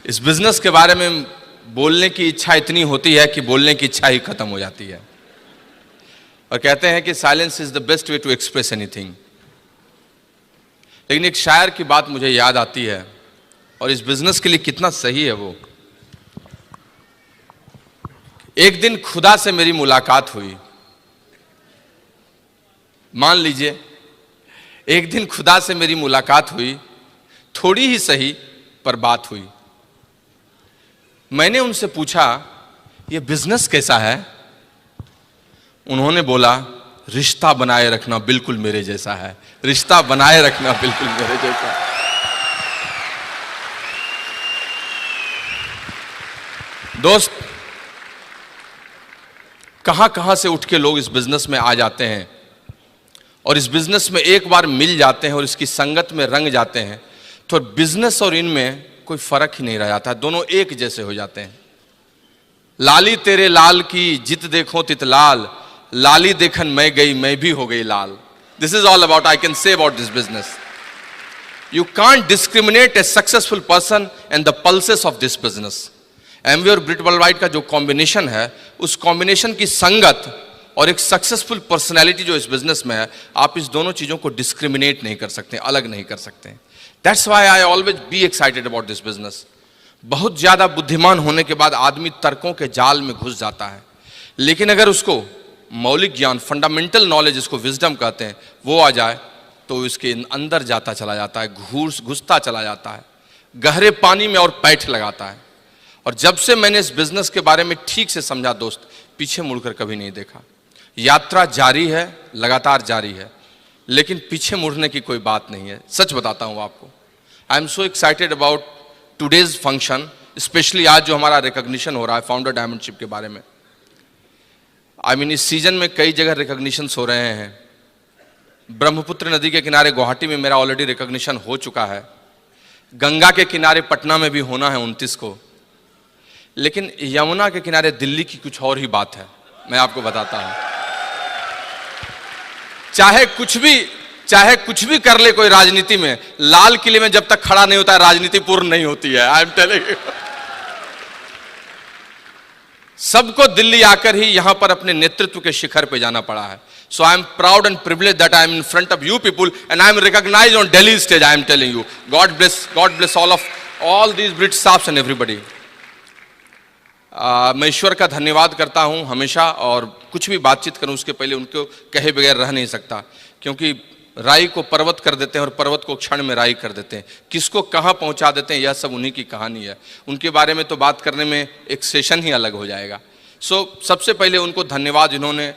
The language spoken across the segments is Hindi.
इस बिजनेस के बारे में बोलने की इच्छा इतनी होती है कि बोलने की इच्छा ही खत्म हो जाती है। और कहते हैं कि silence is the best way to express anything. लेकिन एक शायर की बात मुझे याद आती है और इस बिजनेस के लिए कितना सही है वो। एक दिन खुदा से मेरी मुलाकात हुई। मान लीजिए एक दिन खुदा से मेरी मुलाकात हुई, थोड़ी ही सही पर बात हुई। मैंने उनसे पूछा ये बिजनेस कैसा है? उन्होंने बोला रिश्ता बनाए रखना बिल्कुल मेरे जैसा है, रिश्ता बनाए रखना बिल्कुल मेरे जैसा है। दोस्त, कहां कहां से उठ के लोग इस बिजनेस में आ जाते हैं और इस बिजनेस में एक बार मिल जाते हैं और इसकी संगत में रंग जाते हैं तो बिजनेस और इनमें कोई फर्क ही नहीं रह जाता, दोनों एक जैसे हो जाते हैं। लाली तेरे लाल की जित देखो तित लाल, लाली देखन मैं गई मैं भी हो गई लाल। This is all about I can say about this business. You can't discriminate a successful person and the pulses of this business. Amway और ब्रिट वर्ल्डवाइड का जो कॉम्बिनेशन है, उस कॉम्बिनेशन की संगत और एक सक्सेसफुल पर्सनैलिटी जो इस बिजनेस में है, आप इस दोनों चीजों को डिस्क्रिमिनेट नहीं कर सकते, अलग नहीं कर सकते। That's why I always be excited about this business. बहुत ज्यादा बुद्धिमान होने के बाद आदमी तर्कों के जाल में घुस जाता है, लेकिन अगर उसको मौलिक ज्ञान, फंडामेंटल नॉलेज, जिसको विजडम कहते हैं, वो आ जाए तो इसके अंदर जाता चला जाता है, घुसता चला जाता है, गहरे पानी में और पैठ लगाता है। और जब से मैंने इस बिजनेस के बारे में ठीक से समझा दोस्त, पीछे मुड़कर कभी नहीं देखा। यात्रा जारी है, लगातार जारी है, लेकिन पीछे मुड़ने की कोई बात नहीं है। सच बताता हूं आपको, I am so excited about today's function, specially आज जो हमारा रिकॉग्निशन हो रहा है फाउंडर डायमंडशिप के बारे में। आई मीन इस सीजन में कई जगह रिकॉग्निशन हो रहे हैं। ब्रह्मपुत्र नदी के किनारे गुवाहाटी में मेरा ऑलरेडी रिकॉग्निशन हो चुका है। गंगा के किनारे पटना में भी होना है 29 को। लेकिन यमुना के किनारे दिल्ली की कुछ और ही बात है, मैं आपको बताता हूं। चाहे कुछ भी कर ले कोई राजनीति में, लाल किले में जब तक खड़ा नहीं होता है राजनीति पूर्ण नहीं होती है। I am telling you. सबको दिल्ली आकर ही यहां पर अपने नेतृत्व के शिखर पे जाना पड़ा है। So I am proud and privilege that I am in front of you people and I am recognised on Delhi stage. I am telling you, God bless all these Britt staffs and everybody. मैं ईश्वर का धन्यवाद करता हूं हमेशा, और कुछ भी बातचीत करूं उसके पहले उनको कहे बगैर रह नहीं सकता, क्योंकि राई को पर्वत कर देते हैं और पर्वत को क्षण में राई कर देते हैं। किसको कहां पहुंचा देते हैं, यह सब उन्हीं की कहानी है। उनके बारे में तो बात करने में एक सेशन ही अलग हो जाएगा। सबसे पहले उनको धन्यवाद, जिन्होंने,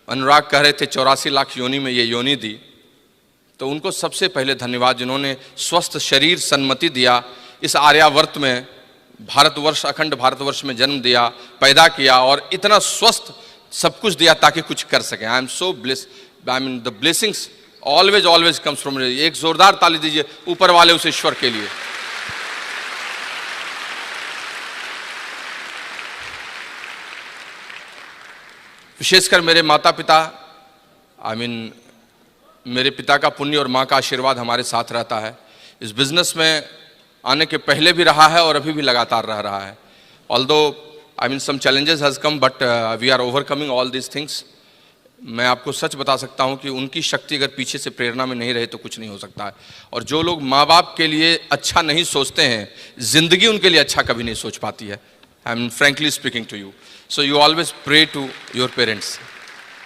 अनुराग कह रहे थे 84 लाख योनि में ये योनि दी, तो उनको सबसे पहले धन्यवाद जिन्होंने स्वस्थ शरीर सन्मति दिया, इस आर्यावर्त में भारतवर्ष, अखंड भारतवर्ष में जन्म दिया, पैदा किया और इतना स्वस्थ सब कुछ दिया ताकि कुछ कर सके। I am so blessed, I mean the blessings always comes from. एक जोरदार ताली दीजिए ऊपर वाले उस ईश्वर के लिए। विशेषकर मेरे माता पिता, आई मीन मेरे पिता का पुण्य और माँ का आशीर्वाद हमारे साथ रहता है। इस बिजनेस में आने के पहले भी रहा है और अभी भी लगातार रह रहा है। Although I mean some challenges has come, but we are overcoming all these things. मैं आपको सच बता सकता हूं कि उनकी शक्ति अगर पीछे से प्रेरणा में नहीं रहे तो कुछ नहीं हो सकता है। और जो लोग माँ बाप के लिए अच्छा नहीं सोचते हैं, जिंदगी उनके लिए अच्छा कभी नहीं सोच पाती है। I am frankly speaking to you, so you always pray to your parents.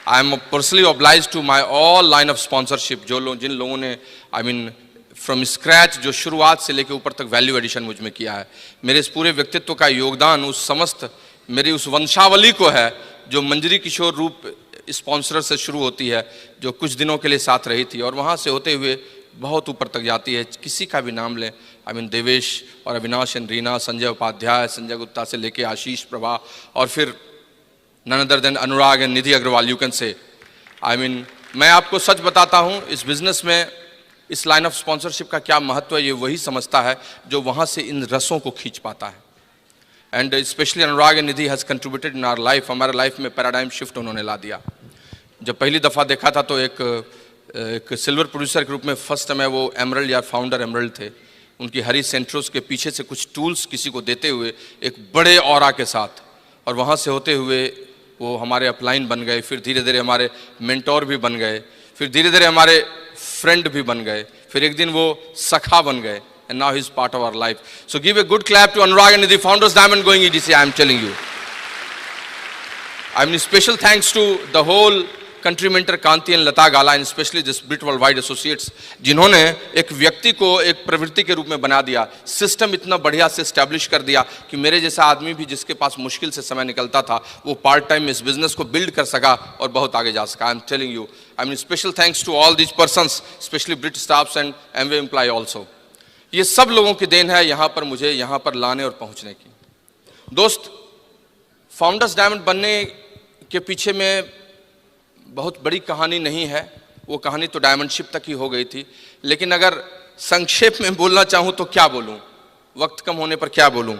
I am personally obliged to my all line of sponsorship, जिन लोगों ने आई मीन फ्रॉम स्क्रैच, जो शुरुआत से लेकर ऊपर तक वैल्यू एडिशन मुझ में किया है। मेरे इस पूरे व्यक्तित्व का योगदान उस समस्त मेरी उस वंशावली को है जो मंजरी किशोर रूप स्पॉन्सर से शुरू होती है, जो कुछ दिनों के लिए साथ रही थी और वहाँ से होते हुए बहुत ऊपर तक जाती है। किसी का भी नाम लें, आई मीन देवेश और अविनाश एंड रीना, संजय उपाध्याय, संजय गुप्ता से लेके आशीष प्रभा, और फिर none other than Anurag and Nidhi Agarwal, you can say. I mean मैं आपको सच बताता हूँ, इस बिजनेस में इस लाइन ऑफ स्पॉन्सरशिप का क्या महत्व है ये वही समझता है जो वहाँ से इन रसों को खींच पाता है। And specially Anurag and Nidhi has contributed in our life. हमारे लाइफ में पैराडाइम शिफ्ट उन्होंने ला दिया। जब पहली दफ़ा देखा था तो एक सिल्वर प्रोड्यूसर के रूप में फर्स्ट में वो एमरल्ड या फाउंडर एमरल्ड थे, उनकी हरी सेंट्रोस के पीछे से कुछ टूल्स किसी को देते हुए एक बड़े ऑरा के साथ, और वहाँ से होते हुए वो हमारे अपलाइन बन गए, फिर धीरे धीरे हमारे मेंटोर भी बन गए, फिर धीरे धीरे हमारे फ्रेंड भी बन गए, फिर एक दिन वो सखा बन गए, and now he's part of our life. So give a good clap to Anurag and Nidhi, Founders Diamond going EDC, I am telling you. I mean, special thanks to the whole country mentor Kanti and Lata Gala, and especially this Brit Worldwide Associates, जिन्होंने एक व्यक्ति को एक प्रवृत्ति के रूप में बना दिया, सिस्टम इतना बढ़िया से एस्टैब्लिश कर दिया कि मेरे जैसा आदमी भी जिसके पास मुश्किल से समय निकलता था, वो पार्ट टाइम इस बिजनेस को बिल्ड कर सका और बहुत आगे जा सका. I am telling you, I mean special thanks to all these persons, specially Britt staffs and Amway employ also. ये सब लोगों की देन है यहाँ पर मुझे यहाँ पर लाने और पहुँचने की. दोस्त, फाउंडर्स डायमंड बनने के पीछे में बहुत बड़ी कहानी नहीं है, वो कहानी तो डायमंडशिप तक ही हो गई थी. लेकिन अगर संक्षेप में बोलना चाहूँ तो क्या बोलूँ, वक्त कम होने पर क्या बोलूँ.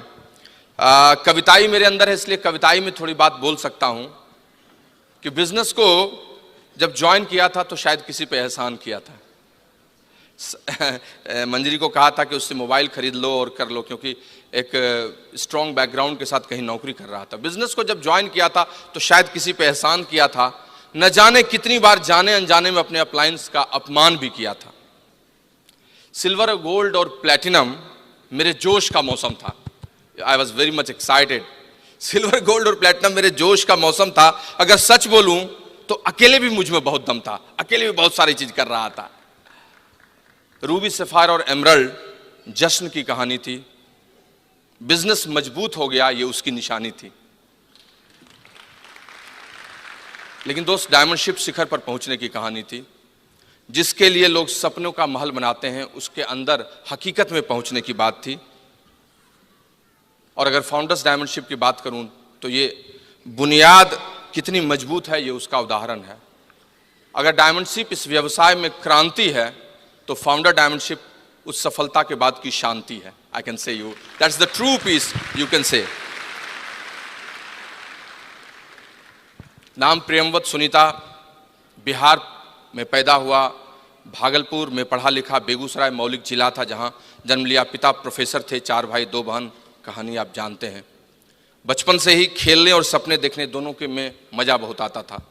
कविताई मेरे अंदर है, इसलिए कविताई में थोड़ी बात बोल सकता हूँ कि बिजनेस को जब ज्वाइन किया था तो शायद किसी पे एहसान किया था. मंजरी को कहा था कि उससे मोबाइल खरीद लो और कर लो, क्योंकि एक स्ट्रॉन्ग बैकग्राउंड के साथ कहीं नौकरी कर रहा था. बिजनेस को जब ज्वाइन किया था तो शायद किसी पे एहसान किया था, न जाने कितनी बार जाने अनजाने में अपने अपलायंस का अपमान भी किया था. सिल्वर, गोल्ड और प्लैटिनम मेरे जोश का मौसम था. I was very much excited. Silver, gold और प्लैटिनम मेरे जोश का मौसम था. अगर सच बोलूं तो अकेले भी मुझ में बहुत दम था, अकेले भी बहुत सारी चीज कर रहा था. रूबी, सफायर और एमरल्ड जश्न की कहानी थी. बिजनेस मजबूत हो गया, ये उसकी निशानी थी. लेकिन दोस्त, डायमंडशिप शिखर पर पहुंचने की कहानी थी. जिसके लिए लोग सपनों का महल बनाते हैं, उसके अंदर हकीकत में पहुंचने की बात थी. और अगर फाउंडर्स डायमंडशिप की बात करूं तो ये बुनियाद कितनी मजबूत है, ये उसका उदाहरण है. अगर डायमंडशिप इस व्यवसाय में क्रांति है तो फाउंडर डायमंडशिप उस सफलता के बाद की शांति है. I can say you that's the true peace, you can say. नाम प्रियमवत सुनीता, बिहार में पैदा हुआ, भागलपुर में पढ़ा लिखा, बेगूसराय मौलिक जिला था जहां जन्म लिया. पिता प्रोफेसर थे, 4 भाई 2 बहन, कहानी आप जानते हैं. बचपन से ही खेलने और सपने देखने दोनों के में मजा बहुत आता था.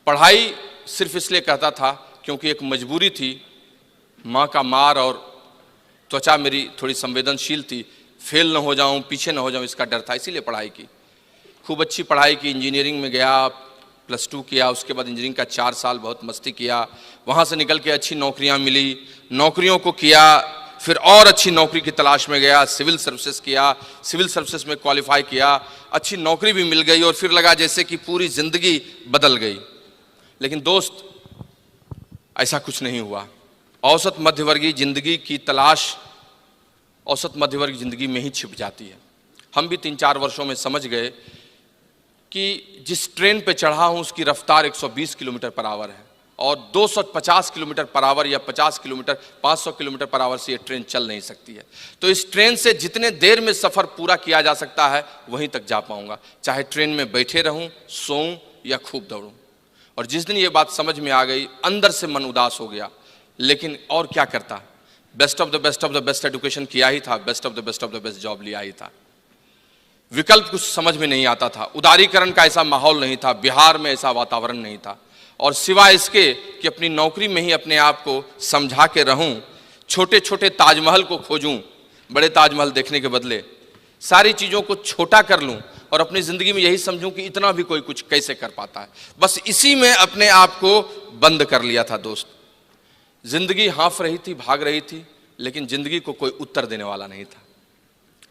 पढ़ाई सिर्फ इसलिए कहता था क्योंकि एक मजबूरी थी. माँ का मार और त्वचा मेरी थोड़ी संवेदनशील थी, फेल न हो जाऊं, पीछे न हो जाऊं, इसका डर था, इसीलिए पढ़ाई की. खूब अच्छी पढ़ाई की, इंजीनियरिंग में गया, +2 किया, उसके बाद इंजीनियरिंग का 4 साल बहुत मस्ती किया. वहाँ से निकल के अच्छी नौकरियाँ मिली, नौकरियों को किया, फिर और अच्छी नौकरी की तलाश में गया, सिविल सर्विसेज किया, सिविल सर्विसेज में क्वालिफाई किया, अच्छी नौकरी भी मिल गई और फिर लगा जैसे कि पूरी जिंदगी बदल गई. लेकिन दोस्त, ऐसा कुछ नहीं हुआ. औसत मध्यवर्गीय जिंदगी की तलाश औसत मध्यवर्गीय जिंदगी में ही छिप जाती है. हम भी 3-4 वर्षों में समझ गए कि जिस ट्रेन पे चढ़ा हूं उसकी रफ्तार 120 किलोमीटर पर आवर है और 250 किलोमीटर पर आवर या 50 किलोमीटर 500 किलोमीटर पर आवर से ये ट्रेन चल नहीं सकती है. तो इस ट्रेन से जितने देर में सफ़र पूरा किया जा सकता है वहीं तक जा पाऊंगा, चाहे ट्रेन में बैठे रहूं, सोऊं या खूब दौड़ूं. और जिस दिन ये बात समझ में आ गई, अंदर से मन उदास हो गया. लेकिन और क्या करता, best of the best education किया ही था, best of the best job लिया ही था. विकल्प कुछ समझ में नहीं आता था. उदारीकरण का ऐसा माहौल नहीं था, बिहार में ऐसा वातावरण नहीं था. और सिवाय इसके कि अपनी नौकरी में ही अपने आप को समझा के रहूं, छोटे छोटे ताजमहल को खोजूं, बड़े ताजमहल देखने के बदले सारी चीज़ों को छोटा कर लूं और अपनी ज़िंदगी में यही समझूं कि इतना भी कोई कुछ कैसे कर पाता है. बस इसी में अपने आप को बंद कर लिया था. दोस्त, जिंदगी हाँफ रही थी, भाग रही थी, लेकिन जिंदगी को कोई उत्तर देने वाला नहीं था.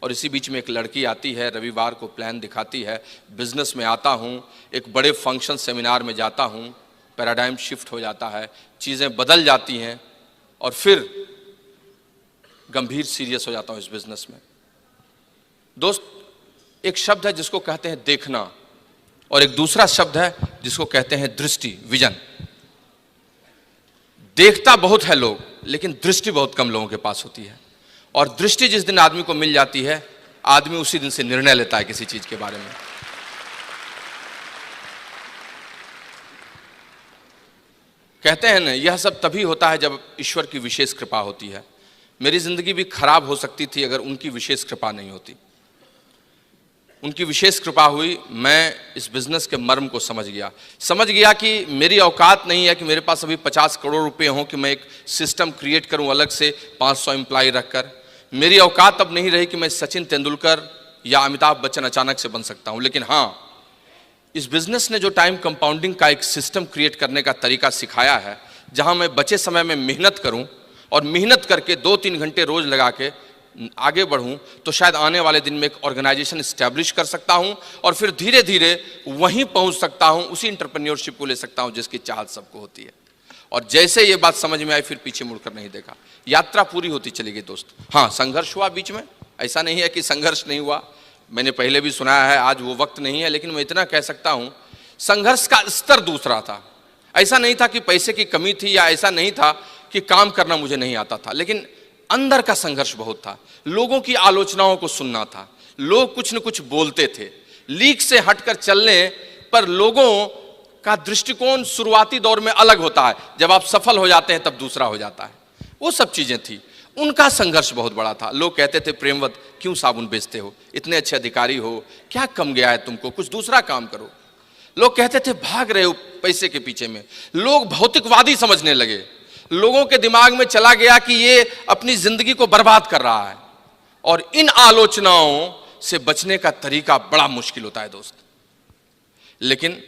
और इसी बीच में एक लड़की आती है, रविवार को प्लान दिखाती है, बिजनेस में आता हूँ, एक बड़े फंक्शन सेमिनार में जाता हूँ, पैराडाइम शिफ्ट हो जाता है, चीज़ें बदल जाती हैं और फिर गंभीर सीरियस हो जाता हूँ इस बिजनेस में. दोस्त, एक शब्द है जिसको कहते हैं देखना और एक दूसरा शब्द है जिसको कहते हैं दृष्टि, विजन. देखता बहुत है लोग, लेकिन दृष्टि बहुत कम लोगों के पास होती है. और दृष्टि जिस दिन आदमी को मिल जाती है, आदमी उसी दिन से निर्णय लेता है किसी चीज के बारे में. कहते हैं ना, यह सब तभी होता है जब ईश्वर की विशेष कृपा होती है. मेरी जिंदगी भी खराब हो सकती थी अगर उनकी विशेष कृपा नहीं होती। उनकी विशेष कृपा हुई, मैं इस बिजनेस के मर्म को समझ गया कि मेरी औकात नहीं है कि मेरे पास अभी 50 करोड़ रुपए हों कि मैं एक सिस्टम क्रिएट करूं अलग से 500 एम्प्लॉय रखकर। मेरी औकात अब नहीं रही कि मैं सचिन तेंदुलकर या अमिताभ बच्चन अचानक से बन सकता हूं। लेकिन हाँ, इस बिजनेस ने जो टाइम कंपाउंडिंग का एक सिस्टम क्रिएट करने का तरीका सिखाया है, जहां मैं बचे समय में मेहनत करूं और मेहनत करके 2-3 घंटे रोज लगा के आगे बढ़ूं, तो शायद आने वाले दिन में एक ऑर्गेनाइजेशन एस्टैब्लिश कर सकता हूं और फिर धीरे धीरे वहीं पहुंच सकता हूं, उसी एंटरप्रेन्योरशिप को ले सकता हूं जिसकी चाहत सबको होती है। और जैसे ये बात समझ में आई, फिर पीछे मुड़कर नहीं देखा। यात्रा पूरी होती चली गई दोस्त। हाँ, संघर्ष हुआ बीच में, ऐसा नहीं है कि संघर्ष नहीं हुआ, मैंने पहले भी सुनाया है, आज वो वक्त नहीं है, लेकिन मैं इतना कह सकता हूं संघर्ष का स्तर दूसरा था। ऐसा नहीं था कि पैसे की कमी थी या ऐसा नहीं था कि काम करना मुझे नहीं आता था, लेकिन अंदर का संघर्ष बहुत था। लोगों की आलोचनाओं को सुनना था, लोग कुछ न कुछ बोलते थे, लीक से हटकर चलने पर लोगों का दृष्टिकोण शुरुआती दौर में अलग होता है, जब आप सफल हो जाते हैं तब दूसरा हो जाता है। वो सब चीजें थी। उनका संघर्ष बहुत बड़ा था। लोग कहते थे, प्रेमवत क्यों साबुन बेचते हो, इतने अच्छे अधिकारी हो, क्या कम गया है तुमको, कुछ दूसरा काम करो। लोग कहते थे, भाग रहे हो पैसे के पीछे में। लोग भौतिकवादी समझने लगे, लोगों के दिमाग में चला गया कि ये अपनी जिंदगी को बर्बाद कर रहा है। और इन आलोचनाओं से बचने का तरीका बड़ा मुश्किल होता है दोस्त। लेकिन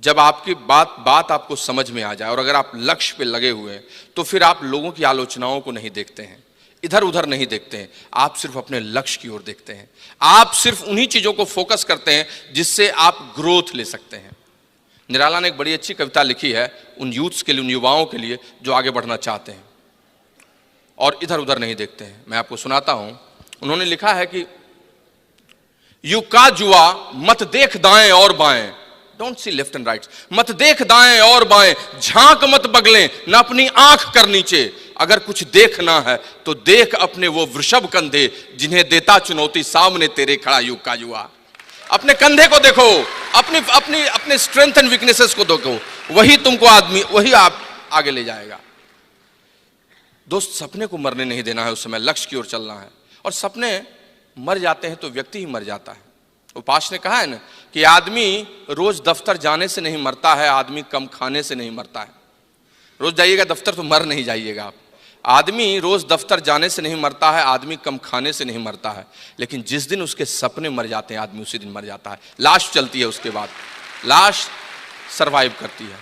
जब आपकी बात आपको समझ में आ जाए और अगर आप लक्ष्य पे लगे हुए हैं, तो फिर आप लोगों की आलोचनाओं को नहीं देखते हैं, इधर उधर नहीं देखते हैं, आप सिर्फ अपने लक्ष्य की ओर देखते हैं। आप सिर्फ उन्हीं चीजों को फोकस करते हैं जिससे आप ग्रोथ ले सकते हैं। निराला ने एक बड़ी अच्छी कविता लिखी है उन यूथ्स के लिए, उन युवाओं के लिए जो आगे बढ़ना चाहते हैं और इधर उधर नहीं देखते हैं। मैं आपको सुनाता हूं। उन्होंने लिखा है कि युग का जुआ मत देख दाएं और बाएं, don't see left and right, मत देख दाएं और बाएं, झांक मत बगलें, न अपनी आंख कर नीचे। अगर कुछ देखना है तो देख अपने वो वृषभ कंधे, जिन्हें देता चुनौती सामने तेरे खड़ा युग का जुआ। अपने कंधे को देखो, अपने स्ट्रेंथ एंड वीकनेसेस को देखो, वही तुमको वही आप आगे ले जाएगा। दोस्त, सपने को मरने नहीं देना है, उस समय लक्ष्य की ओर चलना है। और सपने मर जाते हैं तो व्यक्ति ही मर जाता है। उपास ने कहा है ना कि आदमी रोज दफ्तर जाने से नहीं मरता है, आदमी कम खाने से नहीं मरता है। रोज जाइएगा दफ्तर तो मर नहीं जाइएगा आप। आदमी रोज दफ्तर जाने से नहीं मरता है, आदमी कम खाने से नहीं मरता है, लेकिन जिस दिन उसके सपने मर जाते हैं आदमी उसी दिन मर जाता है। लाश चलती है, उसके बाद लाश सरवाइव करती है।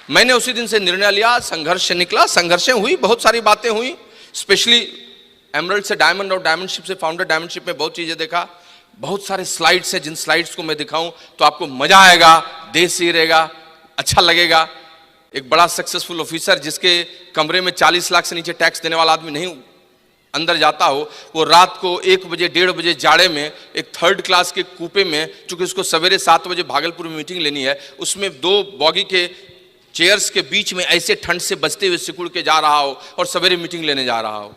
मैंने उसी दिन से निर्णय लिया, संघर्ष से निकला, संघर्षें हुई, बहुत सारी बातें हुई, स्पेशली एमरल्ड से डायमंड और डायमंडशिप से फाउंडर डायमंडशिप में बहुत चीजें देखा। बहुत सारे स्लाइड्स हैं, जिन स्लाइड्स को मैं दिखाऊं तो आपको मजा आएगा, देश से रहेगा, अच्छा लगेगा। एक बड़ा सक्सेसफुल ऑफिसर जिसके कमरे में 40 लाख से नीचे टैक्स देने वाला आदमी नहीं अंदर जाता हो, वो रात को 1 बजे 1:30 बजे जाड़े में एक 3rd क्लास के कूपे में, चूंकि उसको सवेरे 7 बजे भागलपुर में मीटिंग लेनी है, उसमें 2 बॉगी के चेयर्स के बीच में ऐसे ठंड से बचते हुए सिकुड़ के जा रहा हो और सवेरे मीटिंग लेने जा रहा हो।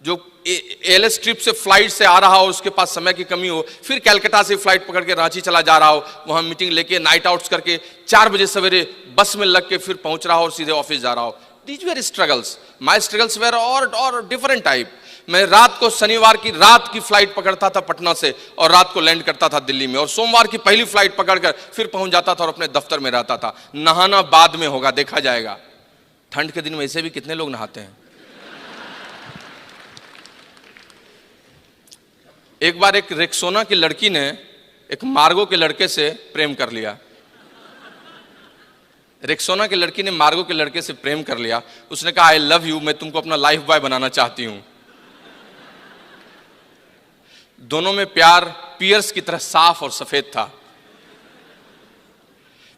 जो एलएस ट्रिप से फ्लाइट से आ रहा हो, उसके पास समय की कमी हो, फिर कलकत्ता से फ्लाइट पकड़ के रांची चला जा रहा हो, वहां मीटिंग लेके नाइट आउट्स करके 4 बजे सवेरे बस में लग के फिर पहुंच रहा हो और सीधे ऑफिस जा रहा हो। These were struggles, my struggles were और डिफरेंट टाइप। मैं रात को शनिवार की रात की फ्लाइट पकड़ता था पटना से और रात को लैंड करता था दिल्ली में, और सोमवार की पहली फ्लाइट पकड़कर फिर पहुंच जाता था और अपने दफ्तर में रहता था। नहाना बाद में होगा, देखा जाएगा। ठंड के दिन में ऐसे भी कितने लोग नहाते हैं। एक बार एक रेक्सोना की लड़की ने एक मार्गो के लड़के से प्रेम कर लिया। रेक्सोना की लड़की ने मार्गो के लड़के से प्रेम कर लिया। उसने कहा, आई लव यू, मैं तुमको अपना लाइफ बॉय बनाना चाहती हूं। दोनों में प्यार पियर्स की तरह साफ और सफेद था।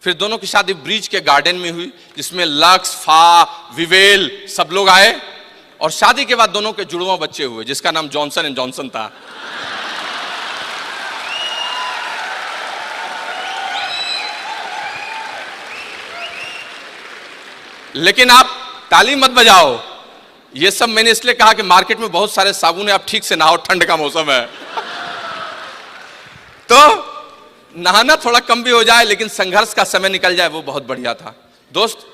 फिर दोनों की शादी ब्रिज के गार्डन में हुई, जिसमें लक्स, फा, विवेल सब लोग आए, और शादी के बाद दोनों के जुड़वा बच्चे हुए, जिसका नाम जॉनसन एंड जॉनसन था। लेकिन आप ताली मत बजाओ, ये सब मैंने इसलिए कहा कि मार्केट में बहुत सारे साबुन है, आप ठीक से नहाओ, ठंड का मौसम है। तो नहाना थोड़ा कम भी हो जाए, लेकिन संघर्ष का समय निकल जाए, वो बहुत बढ़िया था। दोस्त,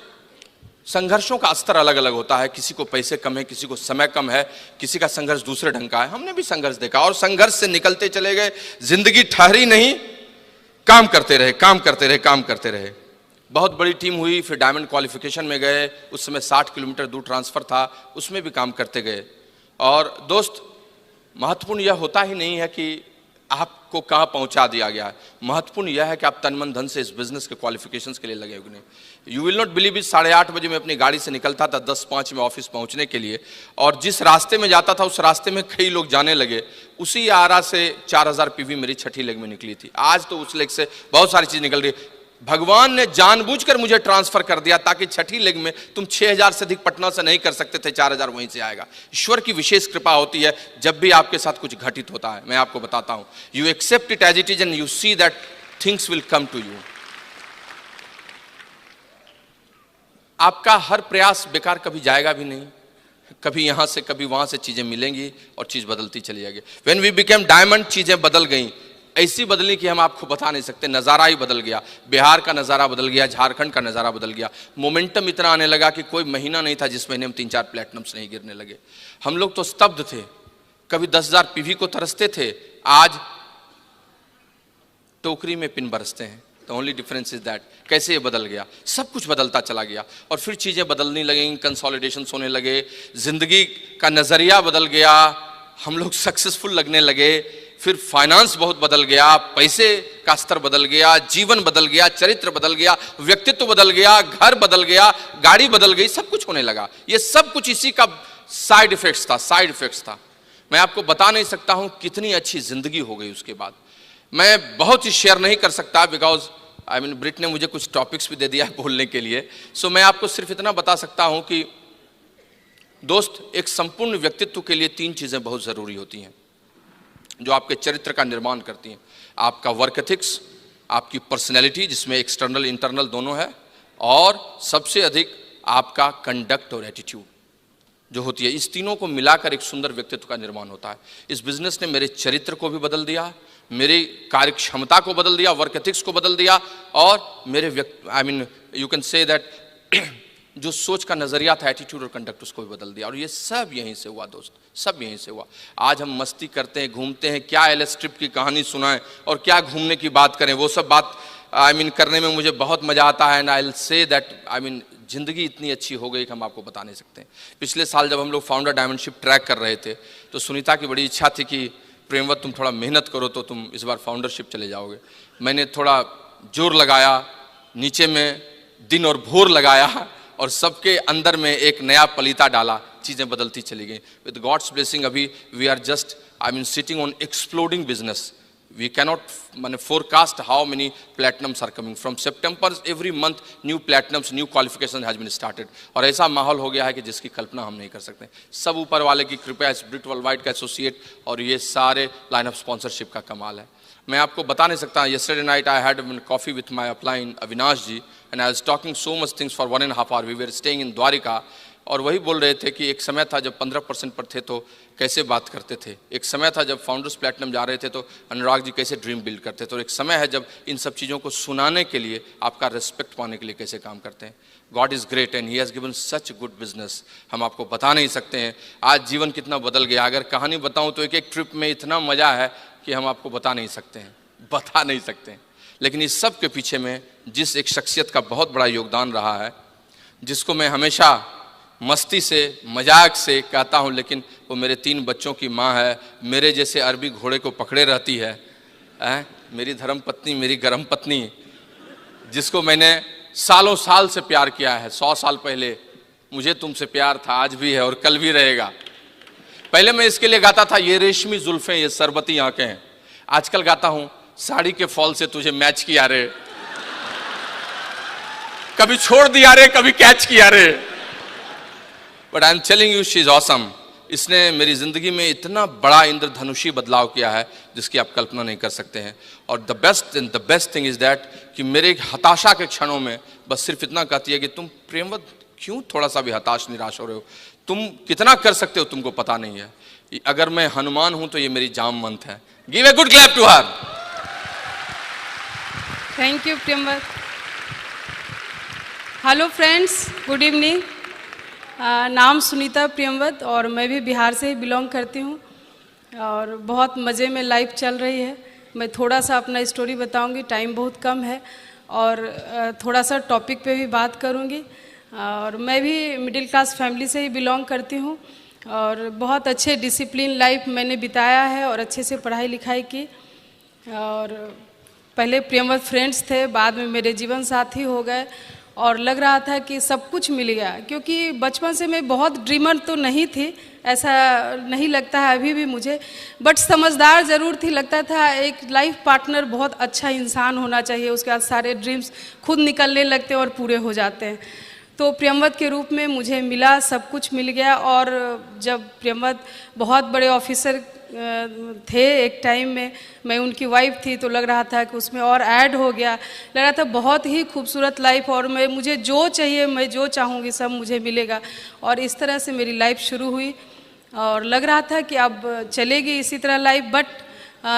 संघर्षों का स्तर अलग अलग होता है, किसी को पैसे कम है, किसी को समय कम है, किसी का संघर्ष दूसरे ढंग का है। हमने भी संघर्ष देखा और संघर्ष से निकलते चले गए, जिंदगी ठहरी नहीं, काम करते रहे, काम करते रहे, काम करते रहे। बहुत बड़ी टीम हुई, फिर डायमंड क्वालिफिकेशन में गए, उस समय 60 किलोमीटर दूर ट्रांसफर था, उसमें भी काम करते गए। और दोस्त, महत्वपूर्ण यह होता ही नहीं है कि आपको कहाँ पहुंचा दिया गया है, महत्वपूर्ण यह है कि आप तन मन धन से इस बिजनेस के क्वालिफिकेशंस के लिए लगे हुए नहीं। You will not believe it, 8:30 बजे मैं अपनी गाड़ी से निकलता था 10:05 में ऑफिस पहुंचने के लिए, और जिस रास्ते में जाता था उस रास्ते में कई लोग जाने लगे। उसी आरा से 4000 पीवी मेरी छठी लेग में निकली थी, आज तो उस लेग से बहुत सारी चीज निकल रही। भगवान ने जानबूझकर मुझे ट्रांसफर कर दिया ताकि छठी लेग में तुम 6000 से अधिक पटना से नहीं कर सकते थे, 4000 वहीं से आएगा। ईश्वर की विशेष कृपा होती है जब भी आपके साथ कुछ घटित होता है। मैं आपको बताता हूं, you accept it as it is and you see that things will come to you. आपका हर प्रयास बेकार कभी जाएगा भी नहीं, कभी यहां से कभी वहां से चीजें मिलेंगी और चीज बदलती चली जाएगी। व्हेन वी बिकेम डायमंड, चीजें बदल गई, ऐसी बदली कि हम आपको बता नहीं सकते। नज़ारा ही बदल गया, बिहार का नज़ारा बदल गया, झारखंड का नज़ारा बदल गया। मोमेंटम इतना आने लगा कि कोई महीना नहीं था जिस महीने में 3-4 प्लेटिनम्स नहीं गिरने लगे। हम लोग तो स्तब्ध थे, कभी 10,000 पीवी को तरसते थे, आज टोकरी में पिन बरसते हैं। The only difference is that कैसे ये बदल गया, सब कुछ बदलता चला गया और फिर चीज़ें बदलने लगेंगी, कंसोलिडेशंस होने लगे, जिंदगी का नज़रिया बदल गया, हम लोग सक्सेसफुल लगने लगे, फिर फाइनेंस बहुत बदल गया, पैसे का स्तर बदल गया, जीवन बदल गया, चरित्र बदल गया, व्यक्तित्व बदल गया, घर बदल गया, गाड़ी बदल गई, सब कुछ होने लगा। ये सब कुछ इसी का साइड इफेक्ट्स था। मैं आपको बता नहीं सकता हूं कितनी अच्छी जिंदगी हो गई उसके बाद। मैं बहुत ही शेयर नहीं कर सकता बिकॉज ब्रिट ने मुझे कुछ टॉपिक्स भी दे दिया है बोलने के लिए। सो मैं आपको सिर्फ इतना बता सकता हूं कि दोस्त, एक संपूर्ण व्यक्तित्व के लिए 3 चीजें बहुत जरूरी होती हैं जो आपके चरित्र का निर्माण करती हैं। आपका वर्क एथिक्स, आपकी पर्सनैलिटी जिसमें एक्सटर्नल इंटरनल दोनों है, और सबसे अधिक आपका कंडक्ट और एटीट्यूड जो होती है। इस तीनों को मिलाकर एक सुंदर व्यक्तित्व का निर्माण होता है। इस बिजनेस ने मेरे चरित्र को भी बदल दिया, मेरी कार्य क्षमता को बदल दिया, वर्क एथिक्स को बदल दिया, और मेरे यू कैन से दैट जो सोच का नजरिया था, एटीट्यूड और कंडक्ट, उसको भी बदल दिया। और ये सब यहीं से हुआ दोस्त, सब यहीं से हुआ। आज हम मस्ती करते हैं, घूमते हैं, क्या एलएस ट्रिप की कहानी सुनाएं और क्या घूमने की बात करें, वो सब बात करने में मुझे बहुत मजा आता है। And I will say that जिंदगी इतनी अच्छी हो गई कि हम आपको बता नहीं सकते। पिछले साल जब हम लोग फाउंडर डायमंडशिप ट्रैक कर रहे थे तो सुनीता की बड़ी इच्छा थी कि प्रेमवत तुम थोड़ा मेहनत करो तो तुम इस बार फाउंडरशिप चले जाओगे। मैंने थोड़ा जोर लगाया, नीचे में दिन और भोर लगाया और सबके अंदर में एक नया पलीता डाला, चीज़ें बदलती चली गई। विद गॉड्स ब्लेसिंग अभी we are just sitting on exploding business. We cannot forecast how many platinums are coming from September. Every month new platinums, new qualification has been started. और ऐसा माहौल हो गया है कि जिसकी कल्पना हम नहीं कर सकते। सब ऊपर वाले की कृपया, ब्रिट वर्ल्डवाइड का एसोसिएट और ये सारे लाइन ऑफ स्पॉन्सरशिप का कमाल है। मैं आपको बता नहीं सकता। Yesterday night I had coffee with my upline Avinash ji and I was talking so much things for 1.5 hours. We were staying in Dwarika और वही बोल रहे थे कि एक समय था जब 15% पर थे तो कैसे बात करते थे, एक समय था जब फाउंडर्स प्लेटिनम जा रहे थे तो अनुराग जी कैसे ड्रीम बिल्ड करते थे, और एक समय है जब इन सब चीज़ों को सुनाने के लिए, आपका रिस्पेक्ट पाने के लिए कैसे काम करते हैं। God is great and he has given such good business. हम आपको बता नहीं सकते हैं आज जीवन कितना बदल गया। अगर कहानी बताऊँ तो एक ट्रिप में इतना मज़ा है कि हम आपको बता नहीं सकते हैं। लेकिन इस सब के पीछे में जिस एक शख्सियत का बहुत बड़ा योगदान रहा है, जिसको मैं हमेशा मस्ती से, मजाक से कहता हूँ, लेकिन वो मेरे 3 बच्चों की माँ है, मेरे जैसे अरबी घोड़े को पकड़े रहती है, मेरी धर्म पत्नी, मेरी गर्म पत्नी, जिसको मैंने सालों साल से प्यार किया है। 100 साल पहले मुझे तुमसे प्यार था, आज भी है और कल भी रहेगा। पहले मैं इसके लिए गाता था ये रेशमी जुल्फें, ये सरबती आंखें हैं। आजकल गाता हूँ साड़ी के फॉल से तुझे मैच किया रे, कभी छोड़ दिया रे, कभी कैच किया रे। But I am telling you she is awesome. इसने मेरी जिंदगी में इतना बड़ा इंद्रधनुषी बदलाव किया है जिसकी आप कल्पना नहीं कर सकते हैं। और the best thing is that कि मेरे हताशा के क्षणों में बस सिर्फ इतना कहती है कि तुम प्रेमवत क्यों थोड़ा सा भी हताश निराश हो रहे हो, तुम कितना कर सकते हो तुमको पता नहीं है। अगर मैं हनुमान हूं तो ये मेरी जामवंत है। Give a good clap to her. Thank you Premvat. Hello friends, good evening. नाम सुनीता प्रियमवत और मैं भी बिहार से ही बिलोंग करती हूँ और बहुत मज़े में लाइफ चल रही है। मैं थोड़ा सा अपना स्टोरी बताऊंगी, टाइम बहुत कम है और थोड़ा सा टॉपिक पे भी बात करूंगी। और मैं भी मिडिल क्लास फैमिली से ही बिलोंग करती हूँ और बहुत अच्छे डिसिप्लिन लाइफ मैंने बिताया है और अच्छे से पढ़ाई लिखाई की। और पहले प्रियमवत फ्रेंड्स थे, बाद में मेरे जीवन साथी हो गए और लग रहा था कि सब कुछ मिल गया, क्योंकि बचपन से मैं बहुत ड्रीमर तो नहीं थी, ऐसा नहीं लगता है अभी भी मुझे, बट समझदार ज़रूर थी। लगता था एक लाइफ पार्टनर बहुत अच्छा इंसान होना चाहिए, उसके बाद सारे ड्रीम्स खुद निकलने लगते हैं और पूरे हो जाते हैं। तो प्रियमवत के रूप में मुझे मिला, सब कुछ मिल गया। और जब प्रियमवत बहुत बड़े ऑफिसर थे एक टाइम में, मैं उनकी वाइफ थी, तो लग रहा था कि उसमें और ऐड हो गया। लग रहा था बहुत ही खूबसूरत लाइफ और मुझे जो चाहिए, मैं जो चाहूँगी सब मुझे मिलेगा। और इस तरह से मेरी लाइफ शुरू हुई और लग रहा था कि अब चलेगी इसी तरह life. But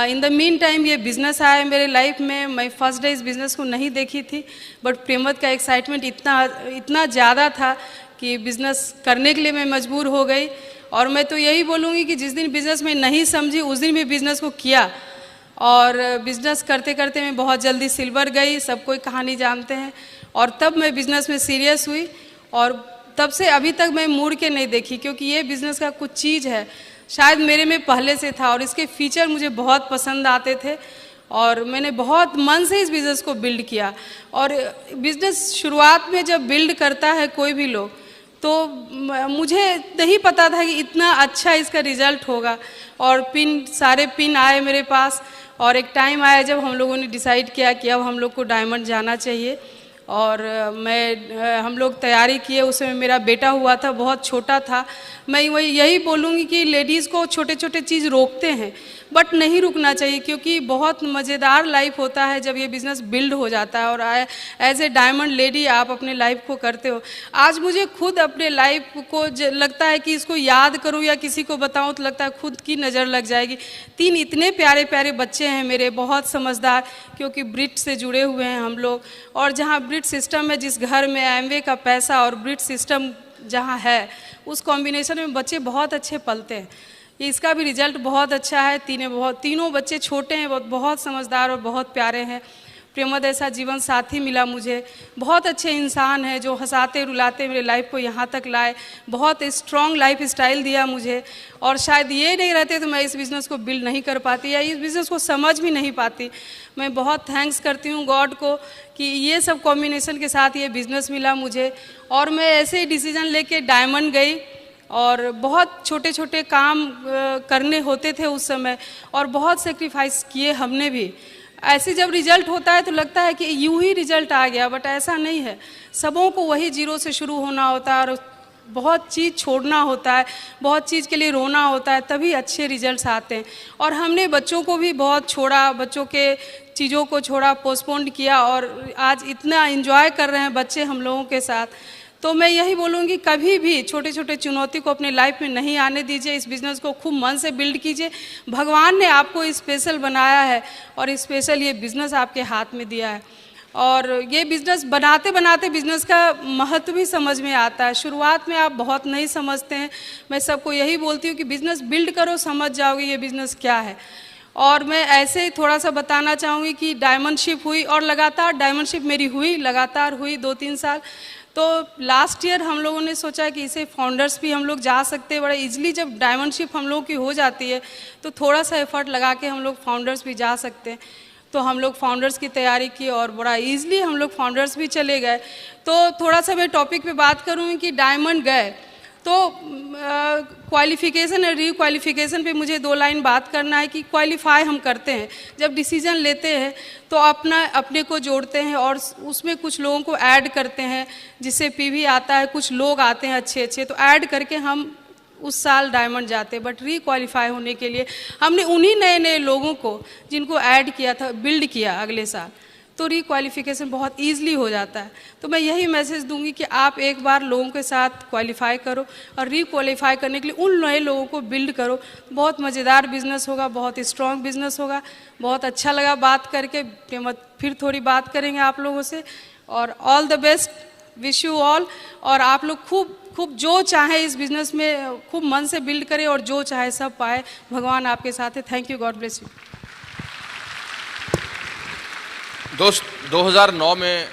in the mean time ये बिज़नेस आया मेरे लाइफ में। मैं फर्स्ट डे इस बिज़नेस को नहीं देखी थी, बट प्रियमवत का एक्साइटमेंट इतना ज़्यादा था कि बिज़नेस करने के लिए मैं मजबूर हो गई। और मैं तो यही बोलूँगी कि जिस दिन बिज़नेस में नहीं समझी उस दिन भी बिज़नेस को किया और बिज़नेस करते करते मैं बहुत जल्दी सिल्वर गई, सब कोई कहानी जानते हैं। और तब मैं बिज़नेस में सीरियस हुई और तब से अभी तक मैं मुड़ के नहीं देखी, क्योंकि ये बिज़नेस का कुछ चीज़ है शायद मेरे में पहले से था और इसके फीचर मुझे बहुत पसंद आते थे और मैंने बहुत मन से इस बिज़नेस को बिल्ड किया। और बिज़नेस शुरुआत में जब बिल्ड करता है कोई भी लोग, तो मुझे नहीं पता था कि इतना अच्छा इसका रिज़ल्ट होगा। और सारे पिन आए मेरे पास और एक टाइम आया जब हम लोगों ने डिसाइड किया कि अब हम लोग को डायमंड जाना चाहिए। और हम लोग तैयारी किए, उसमें मेरा बेटा हुआ था, बहुत छोटा था। मैं यही बोलूँगी कि लेडीज़ को छोटे छोटे चीज़ रोकते हैं, बट नहीं रुकना चाहिए, क्योंकि बहुत मज़ेदार लाइफ होता है जब ये बिज़नेस बिल्ड हो जाता है। और एज ए डायमंड लेडी आप अपने लाइफ को करते हो। आज मुझे खुद अपने लाइफ को लगता है कि इसको याद करूँ या किसी को बताऊँ तो लगता है खुद की नज़र लग जाएगी। 3 इतने प्यारे प्यारे बच्चे हैं मेरे, बहुत समझदार, क्योंकि ब्रिट से जुड़े हुए हैं हम लोग। और जहाँ ब्रिट सिस्टम है, जिस घर में एमवे का पैसा और ब्रिट सिस्टम जहाँ है, उस कॉम्बिनेशन में बच्चे बहुत अच्छे पलते हैं। इसका भी रिजल्ट बहुत अच्छा है। तीनों बच्चे छोटे हैं, बहुत समझदार और बहुत प्यारे हैं। प्रियमवत ऐसा जीवन साथी मिला मुझे, बहुत अच्छे इंसान है जो हंसाते रुलाते मेरे लाइफ को यहाँ तक लाए, बहुत स्ट्रॉन्ग लाइफ स्टाइल दिया मुझे। और शायद ये नहीं रहते तो मैं इस बिज़नेस को बिल्ड नहीं कर पाती या इस बिज़नेस को समझ भी नहीं पाती। मैं बहुत थैंक्स करती हूँ गॉड को कि ये सब कॉम्बिनेशन के साथ ये बिज़नेस मिला मुझे। और मैं ऐसे ही डिसीजन लेके डायमंड गई और बहुत छोटे छोटे काम करने होते थे उस समय और बहुत सेक्रीफाइस किए हमने भी। ऐसे जब रिजल्ट होता है तो लगता है कि यूं ही रिजल्ट आ गया, बट ऐसा नहीं है। सबों को वही जीरो से शुरू होना होता है और बहुत चीज़ छोड़ना होता है, बहुत चीज़ के लिए रोना होता है, तभी अच्छे रिजल्ट्स आते हैं। और हमने बच्चों को भी बहुत छोड़ा, बच्चों के चीज़ों को छोड़ा, पोस्टपोन किया और आज इतना एंजॉय कर रहे हैं बच्चे हम लोगों के साथ। तो मैं यही बोलूँगी, कभी भी छोटे छोटे चुनौती को अपने लाइफ में नहीं आने दीजिए। इस बिज़नेस को खूब मन से बिल्ड कीजिए। भगवान ने आपको स्पेशल बनाया है और स्पेशल ये बिज़नेस आपके हाथ में दिया है। और ये बिज़नेस बनाते बनाते बिज़नेस का महत्व भी समझ में आता है। शुरुआत में आप बहुत नहीं समझते हैं। मैं सबको यही बोलती हूँ कि बिज़नेस बिल्ड करो, समझ जाओगे ये बिज़नेस क्या है। और मैं ऐसे ही थोड़ा सा बताना चाहूँगी कि डायमंडशिप हुई और लगातार डायमंडशिप मेरी हुई, लगातार हुई 2-3 साल। तो लास्ट ईयर हम लोगों ने सोचा कि इसे फाउंडर्स भी हम लोग जा सकते हैं बड़े इजीली। जब डायमंडशिप हम लोगों की हो जाती है तो थोड़ा सा एफर्ट लगा के हम लोग फाउंडर्स भी जा सकते हैं। तो हम लोग फाउंडर्स की तैयारी की और बड़ा इजीली हम लोग फाउंडर्स भी चले गए। तो थोड़ा सा मैं टॉपिक पे बात करूँगी कि डायमंड गए तो क्वालिफिकेशन और रीक्वालिफिकेशन पे मुझे 2 लाइन बात करना है कि क्वालिफाई हम करते हैं, जब डिसीजन लेते हैं तो अपने को जोड़ते हैं और उसमें कुछ लोगों को ऐड करते हैं, जिससे पीवी आता है, कुछ लोग आते हैं अच्छे अच्छे, तो ऐड करके हम उस साल डायमंड जाते हैं। बट रीक्वालिफाई होने के लिए हमने उन्हीं नए नए लोगों को जिनको ऐड किया था बिल्ड किया अगले साल, तो रीक्वालिफिकेशन बहुत ईजिली हो जाता है। तो मैं यही मैसेज दूंगी कि आप एक बार लोगों के साथ क्वालिफाई करो और रीक्वालिफाई करने के लिए उन नए लोगों को बिल्ड करो। बहुत मज़ेदार बिजनेस होगा, बहुत स्ट्रॉन्ग बिजनेस होगा। बहुत अच्छा लगा बात करके, फिर थोड़ी बात करेंगे आप लोगों से और all the best. Wish you all. और आप लोग खूब खूब जो चाहे इस बिजनेस में खूब मन से बिल्ड करें और जो चाहे सब पाए। भगवान आपके साथ है। Thank you, God bless you. दोस्त 2009 में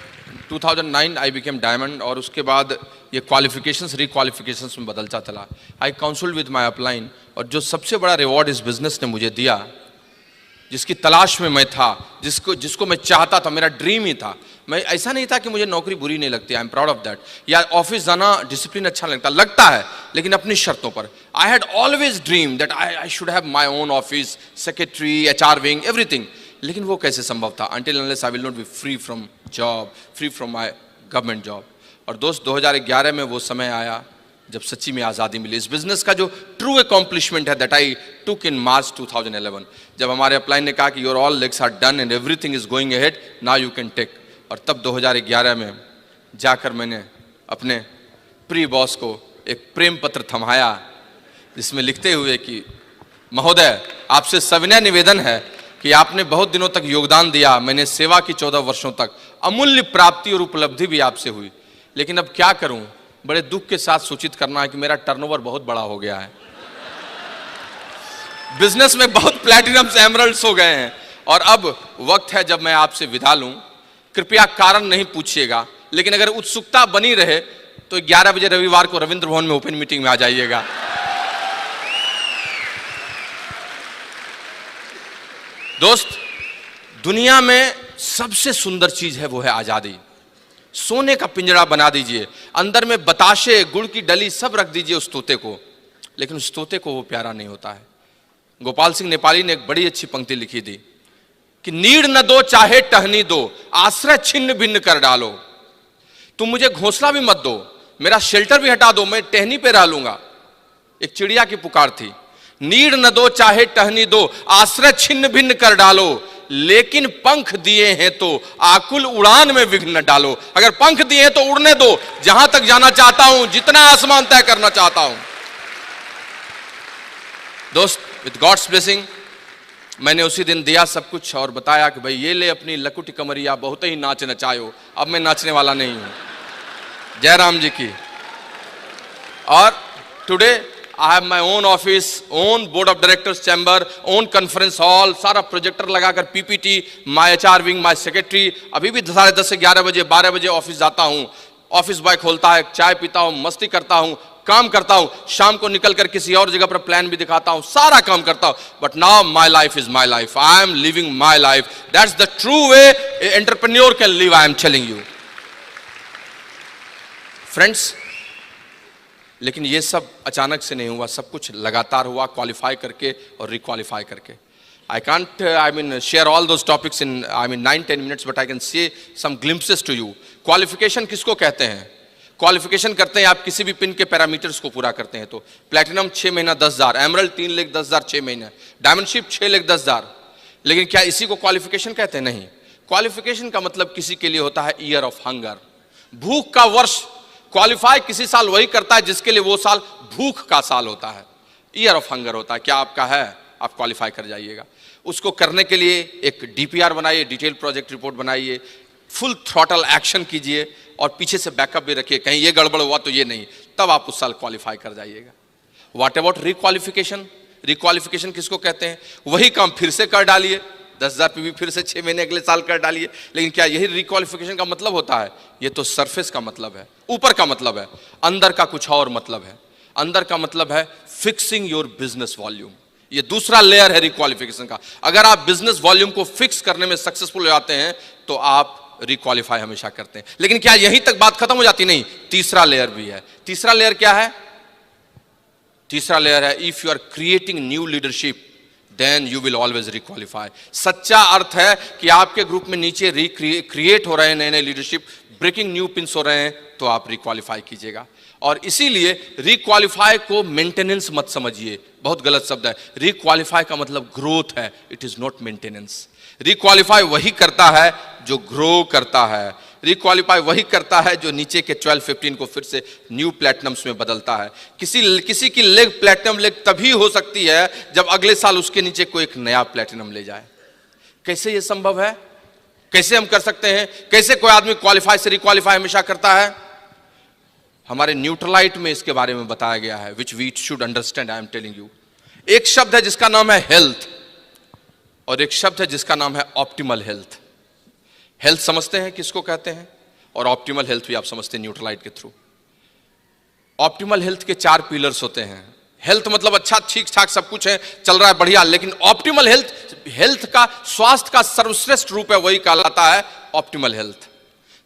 2009 आई बिकेम डायमंड, और उसके बाद ये क्वालिफिकेशंस रिक्वालिफिकेशंस में बदलता चला। आई काउंसल्ड विद माय अपलाइन, और जो सबसे बड़ा रिवॉर्ड इस बिजनेस ने मुझे दिया, जिसकी तलाश में मैं था, जिसको मैं चाहता था, मेरा ड्रीम ही था। मैं ऐसा नहीं था कि मुझे नौकरी बुरी नहीं लगती, आई एम प्राउड ऑफ दैट, या ऑफिस जाना डिसिप्लिन अच्छा लगता है, लेकिन अपनी शर्तों पर। I had always dream that I should have my own office, secretary, HR wing, everything. लेकिन वो कैसे संभव था? Until unless I will not be free from job, free from my government job. और दोस्त 2011 में वो समय आया जब सच्ची में आज़ादी मिली। इस बिजनेस का जो ट्रू अकॉम्प्लिशमेंट है that I took in March 2011, जब हमारे अपलाइन ने कहा कि your all legs are done and everything is going ahead, now you can take. और तब 2011 में जाकर मैंने अपने प्री बॉस को एक प्रेम पत्र थमाया, जिसमें लिखते हुए कि महोदय, आपसे सविनय निवेदन है कि आपने बहुत दिनों तक योगदान दिया, मैंने सेवा की 14 वर्षों तक, अमूल्य प्राप्ति और उपलब्धि भी आपसे हुई, लेकिन अब क्या करूं, बड़े दुख के साथ सूचित करना है कि मेरा टर्नओवर बहुत बड़ा हो गया है। बिजनेस में बहुत प्लैटिनम्स, एमरल्ड्स हो गए हैं, और अब वक्त है जब मैं आपसे विदा लूं। कृपया कारण नहीं पूछिएगा, लेकिन अगर उत्सुकता बनी रहे तो 11 बजे रविवार को रविंद्र भवन में ओपन मीटिंग में आ जाइएगा। दोस्त, दुनिया में सबसे सुंदर चीज है वो है आजादी। सोने का पिंजरा बना दीजिए, अंदर में बताशे, गुड़ की डली सब रख दीजिए उस तोते को, लेकिन उस तोते को वो प्यारा नहीं होता है। गोपाल सिंह नेपाली ने एक बड़ी अच्छी पंक्ति लिखी थी कि नीड़ न दो चाहे टहनी दो, आश्रय छिन्न भिन्न कर डालो। तुम मुझे घोंसला भी मत दो, मेरा शेल्टर भी हटा दो, मैं टहनी पे रह लूंगा। एक चिड़िया की पुकार थी, नीड़ न दो चाहे टहनी दो, आश्रय छिन्न भिन्न कर डालो, लेकिन पंख दिए हैं तो आकुल उड़ान में विघ्न न डालो। अगर पंख दिए हैं तो उड़ने दो, जहां तक जाना चाहता हूं, जितना आसमान तय करना चाहता हूं। दोस्त, विद गॉड्स ब्लेसिंग मैंने उसी दिन दिया सब कुछ और बताया कि भाई ये ले अपनी लकुटी कमरिया, बहुत ही नाच नचायो, अब मैं नाचने वाला नहीं हूं। जय राम जी की। और today I have my own office, own board of directors chamber, own conference hall, सारा प्रोजेक्टर लगाकर PPT, माई HR विंग, माई सेक्रेटरी। अभी भी 10:30 से 11 बजे 12 बजे ऑफिस जाता हूँ, ऑफिस बॉय खोलता है, चाय पीता हूँ, मस्ती करता हूँ, काम करता हूँ, शाम को निकलकर किसी और जगह पर प्लान भी दिखाता हूँ, सारा काम करता हूँ। But now my life is my life, I am living my life, that's the true way entrepreneur can live, I am telling you friends. लेकिन ये सब अचानक से नहीं हुआ, सब कुछ लगातार हुआ, क्वालिफाई करके और रिक्वालिफाई करके। I can't, share all those topics in, 9-10 minutes, but I can say some glimpses to you. Qualification किसको कहते हैं? क्वालिफिकेशन करते हैं आप किसी भी पिन के पैरामीटर्स को पूरा करते हैं। तो प्लैटिनम 6 महीना 10,000, एमरल्ड 3,10,000 6 महीने, डायमंडशिप 6,10,000। लेकिन क्या इसी को क्वालिफिकेशन कहते हैं? नहीं। क्वालिफिकेशन का मतलब किसी के लिए होता है ईयर ऑफ हंगर, भूख का वर्ष। क्वालिफाई किसी साल वही करता है जिसके लिए वो साल भूख का साल होता है, ईयर ऑफ हंगर होता है। क्या आपका है? आप क्वालिफाई कर जाइएगा। उसको करने के लिए एक DPR बनाइए, डिटेल प्रोजेक्ट रिपोर्ट बनाइए, फुल थ्रॉटल एक्शन कीजिए और पीछे से बैकअप भी रखिए, कहीं ये गड़बड़ हुआ तो ये नहीं, तब आप उस साल क्वालिफाई कर जाइएगा। What about रिक्वालिफिकेशन? रिक्वालिफिकेशन किसको कहते हैं? वही काम फिर से कर डालिए, 10,000 PV फिर से 6 महीने अगले साल कर डालिए। लेकिन क्या यही रिक्वालिफिकेशन का मतलब होता है? ये तो सरफेस का मतलब है, ऊपर का मतलब है, अंदर का कुछ और मतलब है। अंदर का मतलब है फिक्सिंग योर बिजनेस वॉल्यूम। ये दूसरा लेयर है रिक्वालिफिकेशन का। अगर आप बिजनेस वॉल्यूम को फिक्स करने में सक्सेसफुल हो जाते हैं तो आप रिक्वालिफाई हमेशा करते हैं। लेकिन क्या यहीं तक बात खत्म हो जाती? नहीं, तीसरा लेयर भी है। तीसरा लेयर क्या है? तीसरा लेयर है if you are creating new leadership then you will always requalify. सच्चा अर्थ है कि आपके ग्रुप में नीचे क्रिएट हो रहे हैं नए नए लीडरशिप, ब्रेकिंग न्यू पिंस हो रहे हैं, तो आप रिक्वालिफाई कीजिएगा। और इसीलिए रिक्वालिफाई को मेंटेनेंस मत समझिए, बहुत गलत शब्द है। रिक्वालिफाई का मतलब ग्रोथ है, इट इज नॉट मेंटेनेंस। रिक्वालिफाई वही करता है जो ग्रो करता है। रिक्वालिफाई वही करता है जो नीचे के 12-15 को फिर से न्यू प्लैटिनम्स में बदलता है। किसी की लेग प्लैटिनम लेग तभी हो सकती है जब अगले साल उसके नीचे कोई एक नया प्लैटिनम ले जाए। कैसे ये संभव है? कैसे हम कर सकते हैं? कैसे कोई आदमी क्वालिफाई से रिक्वालिफाई हमेशा करता है? हमारे न्यूट्रलाइट में इसके बारे में बताया गया है, which we should understand, I am telling you. एक शब्द है जिसका नाम है हेल्थ, और एक शब्द है जिसका नाम है ऑप्टिमल हेल्थ। हेल्थ समझते हैं किसको कहते हैं, और ऑप्टिमल हेल्थ भी आप समझते हैं न्यूट्रलाइट के थ्रू। ऑप्टिमल हेल्थ के 4 पिलर्स होते हैं। हेल्थ मतलब अच्छा, ठीक ठाक सब कुछ है, चल रहा है बढ़िया, लेकिन ऑप्टिमल हेल्थ, हेल्थ का, स्वास्थ्य का सर्वश्रेष्ठ रूप है, वही कहलाता है ऑप्टिमल हेल्थ।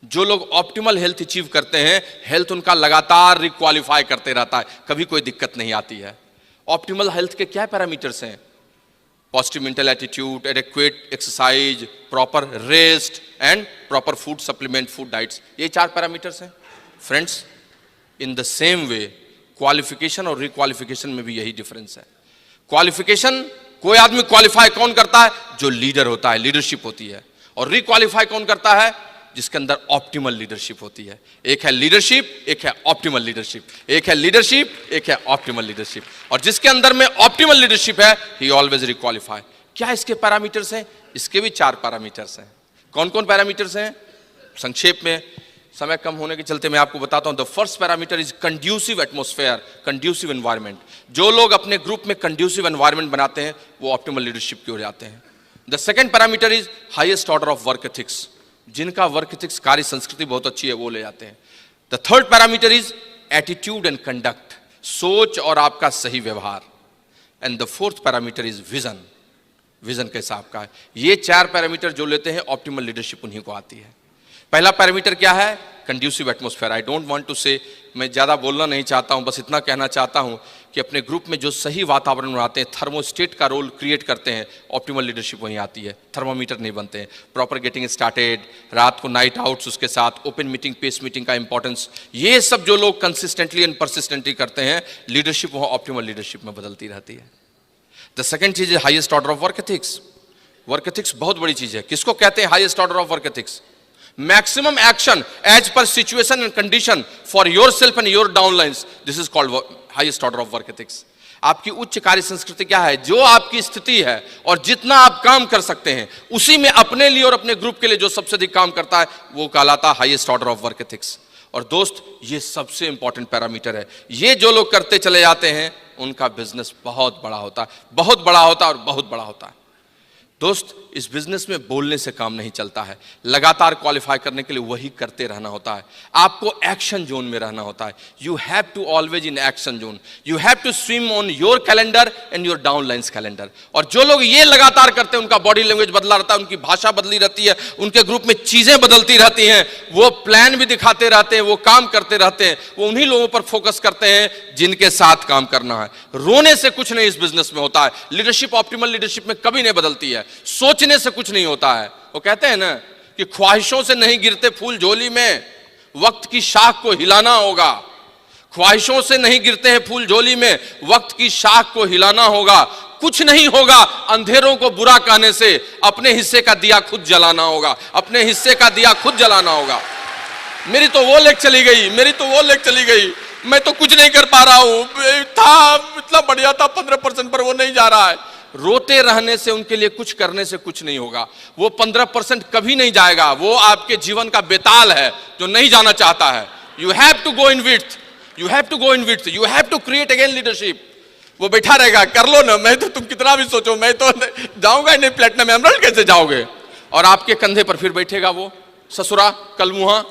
जो लोग ऑप्टिमल हेल्थ अचीव करते हैं, हेल्थ उनका लगातार रिक्वालिफाई करते रहता है, कभी कोई दिक्कत नहीं आती है। ऑप्टिमल हेल्थ के क्या पैरामीटर्स हैं? Positive mental attitude, adequate exercise, proper rest and proper food supplement, food diets, ये 4 पैरामीटर्स हैं। Friends, in the same way qualification और रिक्वालिफिकेशन में भी यही डिफरेंस है। क्वालिफिकेशन, कोई आदमी क्वालिफाई कौन करता है? जो लीडर होता है, लीडरशिप होती है। और रिक्वालिफाई कौन करता है? जिसके अंदर ऑप्टिमल लीडरशिप होती है। एक है लीडरशिप, एक है ऑप्टिमल लीडरशिप, एक है लीडरशिप, एक है ऑप्टिमल लीडरशिप। और जिसके अंदर में ऑप्टिमल लीडरशिप है, ही ऑलवेज रिक्वालिफाई। क्या इसके पैरामीटर्स हैं? इसके भी 4 पैरामीटर्स हैं। कौन कौन पैरामीटर्स हैं? संक्षेप में, समय कम होने के चलते मैं आपको बताता हूं। The first parameter is conducive atmosphere, conducive environment. जो लोग अपने ग्रुप में कंड्यूसिव एनवायरनमेंट बनाते हैं, वो ऑप्टिमल लीडरशिप की ओर जाते हैं। The second parameter is highest order of work ethics. जिनका वर्क एथिक्स, कार्य संस्कृति बहुत अच्छी है, वो ले जाते हैं। The third parameter is attitude and conduct, सोच और आपका सही व्यवहार। And the fourth parameter is vision, vision कैसा आपका है। ये 4 पैरामीटर जो लेते हैं, ऑप्टिमल लीडरशिप उन्हीं को आती है। पहला पैरामीटर क्या है? Conducive atmosphere. I don't want to say, मैं ज़्यादा बोलना नहीं चाहता हूं, बस इतना कहना चाहता हूं कि अपने ग्रुप में जो सही वातावरण बनाते हैं, थर्मोस्टेट का रोल क्रिएट करते हैं, ऑप्टिमल लीडरशिप वहीं आती है। थर्मोमीटर नहीं बनते हैं। प्रॉपर गेटिंग स्टार्टेड, रात को नाइट आउट्स, उसके साथ ओपन मीटिंग, पेस मीटिंग का इंपॉर्टेंस, ये सब जो लोग कंसिस्टेंटली एंड परसिस्टेंटली करते हैं, लीडरशिप वहाँ ऑप्टिमल लीडरशिप में बदलती रहती है। द सेकंड चीज है highest order of work ethics. Work ethics बहुत बड़ी चीज है। किसको कहते हैं highest order of work ethics? Maximum action as per situation and condition for your self and your downlines, this is called highest order of work ethics. आपकी उच्च कार्य संस्कृति क्या है? जो आपकी स्थिति है और जितना आप काम कर सकते हैं, उसी में अपने लिए और अपने ग्रुप के लिए जो सबसे अधिक काम करता है, वो कहलाता है highest order of work ethics. और दोस्त, ये सबसे इंपॉर्टेंट पैरामीटर है। ये जो लोग करते चले जाते हैं, उनका बिजनेस बहुत बड़ा होता है, बहुत बड़ा होता है और बहुत बड़ा होता है। दोस्त, इस बिजनेस में बोलने से काम नहीं चलता है। लगातार क्वालिफाई करने के लिए वही करते रहना होता है। आपको एक्शन जोन में रहना होता है। You have to always in action zone. You have to swim on your calendar and your downlines calendar. और जो लोग ये लगातार करते हैं, उनका बॉडी लैंग्वेज बदला रहता है, उनकी भाषा बदली रहती है, उनके ग्रुप में चीजें बदलती रहती हैं, वो प्लान भी दिखाते रहते हैं, वो काम करते रहते हैं, वो उन्हीं लोगों पर फोकस करते हैं जिनके साथ काम करना है। रोने से कुछ नहीं इस बिजनेस में होता है। लीडरशिप ऑप्टिमल लीडरशिप में कभी नहीं बदलती है। सोचने से कुछ नहीं होता है। वो कहते हैं ना कि ख्वाहिशों से नहीं गिरते फूल झोली में, वक्त की शाख को हिलाना होगा। ख्वाहिशों से नहीं गिरते हैं फूल झोली में, वक्त की शाख को हिलाना होगा। कुछ नहीं होगा अंधेरों को बुरा कहने से, अपने हिस्से का दिया खुद जलाना होगा, अपने हिस्से का दिया खुद जलाना होगा। मेरी तो वो लेग चली गई, मेरी तो वो लेग चली गई, मैं तो कुछ नहीं कर पा रहा हूं, था इतना बढ़िया था 15% पर वो नहीं जा रहा है। रोते रहने से, उनके लिए कुछ करने से कुछ नहीं होगा। वो 15% कभी नहीं जाएगा। वो आपके जीवन का बेताल है जो नहीं जाना चाहता है। You have to go in width, you have to go in width, you have to create again leadership. वो बैठा रहेगा, कर लो ना, मैं तो, तुम कितना भी सोचो, मैं तो जाऊंगा नहीं प्लेटिनम एमराल्ड, कैसे जाओगे? और आपके कंधे पर फिर बैठेगा वो ससुरा कलमुहा।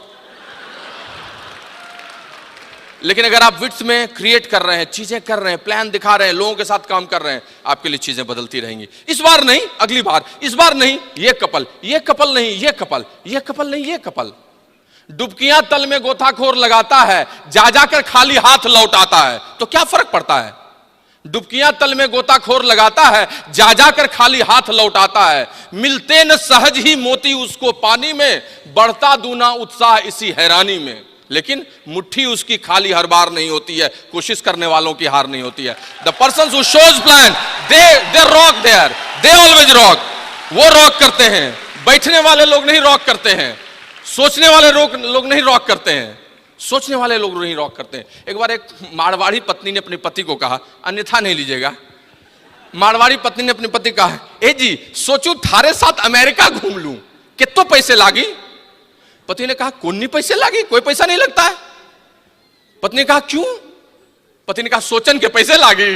लेकिन अगर आप विड्थ में क्रिएट कर रहे हैं, चीजें कर रहे हैं, प्लान दिखा रहे हैं, लोगों के साथ काम कर रहे हैं, आपके लिए चीजें बदलती रहेंगी। इस बार नहीं, अगली बार, इस बार नहीं, ये कपल, ये कपल नहीं, ये कपल, ये कपल नहीं, ये कपल। डुबकियां तल में गोताखोर लगाता है, जा जाकर खाली हाथ लौट आता है, तो क्या फर्क पड़ता है? डुबकियां तल में गोताखोर लगाता है, जा जाकर खाली हाथ लौट आता है। मिलते न सहज ही मोती उसको पानी में, बढ़ता दूना उत्साह इसी हैरानी में। लेकिन मुट्ठी उसकी खाली हर बार नहीं होती है, कोशिश करने वालों की हार नहीं होती है। The person who shows plan, they rock there, they always rock. वो रॉक करते हैं, बैठने वाले लोग नहीं रॉक करते हैं, सोचने वाले लोग नहीं रॉक करते हैं, सोचने वाले लोग नहीं रॉक करते हैं। एक बार एक मारवाड़ी पत्नी ने अपने पति को कहा, अन्यथा नहीं लीजिएगा, मारवाड़ी पत्नी ने अपने पति कहा, ए जी सोचू थारे साथ अमेरिका घूम लूं, कितने पैसे लागी? पति ने कहा, कौन नहीं पैसे लागी, कोई पैसा नहीं लगता है। पत्नी ने कहा क्यों? पति ने कहा सोचन के पैसे लागी।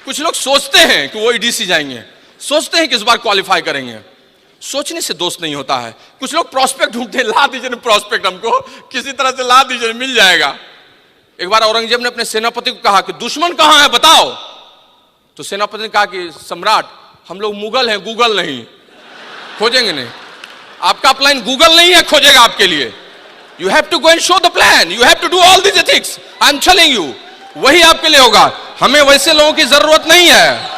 कुछ लोग सोचते हैं कि वो ईडीसी जाएंगे, सोचते हैं कि इस बार क्वालिफाई करेंगे। सोचने से दोस्त नहीं होता है। कुछ लोग प्रोस्पेक्ट ढूंढते हैं, ला दीजिए प्रोस्पेक्ट, हमको किसी तरह से ला दीजिए, मिल जाएगा। एक बार औरंगजेब ने अपने सेनापति को कहा कि दुश्मन कहां है बताओ। तो सेनापति ने कहा कि सम्राट, हम लोग मुगल हैं, गूगल नहीं, खोजेंगे नहीं। आपका प्लान गूगल नहीं है, खोजेगा आपके लिए। You have to go and show the plan, you have to do all this ethics, I am telling you, वही आपके लिए होगा। हमें वैसे लोगों की जरूरत नहीं है।